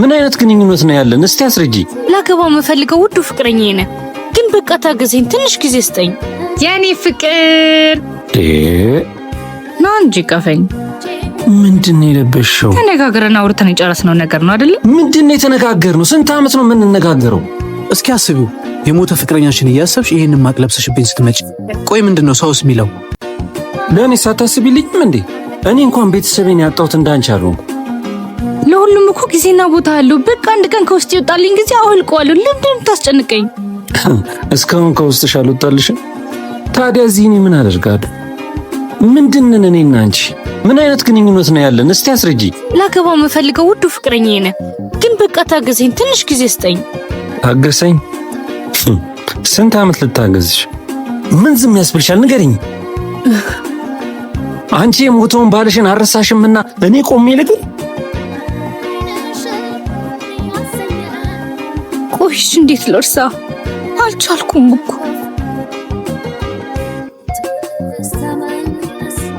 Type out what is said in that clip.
ምን አይነት ግንኙነት ነው ያለን? እስቲ አስረጂ። ላገባ መፈልገው ውዱ ፍቅረኛዬ ነህ፣ ግን በቃ ታገዘኝ፣ ትንሽ ጊዜ ስጠኝ። የኔ ፍቅር ና እንጂ ቀፈኝ። ምንድነው የለበሽው? ተነጋግረን አውርተን የጨረስነው ነገር ነው አይደል? ምንድነው የተነጋገርነው? ስንት ዓመት ነው የምንነጋገረው? እስኪ አስቢው፣ የሞተ ፍቅረኛሽን እያሰብሽ ይሄንን ማቅ ለብሰሽብኝ ስትመጪ፣ ቆይ ምንድነው ሰውስ የሚለው? ለእኔ ሳታስቢልኝም እንዴ? እኔ እንኳን ቤተሰቤን ያጣሁት እንዳንቺ አልሆንኩ። ለሁሉም እኮ ጊዜና ቦታ አለው። በቃ አንድ ቀን ከውስጥ ይወጣልኝ ጊዜ አውልቀዋለሁ። ለምንድን ነው ታስጨንቀኝ? እስካሁን ከውስጥሽ አልወጣልሽም? ታዲያ እዚህ እኔ ምን አደርጋለሁ? ምንድነው እኔና አንቺ ምን አይነት ግንኙነት ነው ያለን? እስቲ አስረጂ። ላገባ መፈልገው ውዱ ፍቅረኛዬ ነህ፣ ግን በቃ ታገዘኝ፣ ትንሽ ጊዜ ስጠኝ። ታገሰኝ? ስንት ዓመት ልታገዝሽ? ምን ዝም ያስብልሻል? ንገሪኝ። አንቺ የሞተውን ባልሽን አረሳሽምና እኔ ቆሜ ልግል? ቆይሽ እንዴት ልርሳ? አልቻልኩም እኮ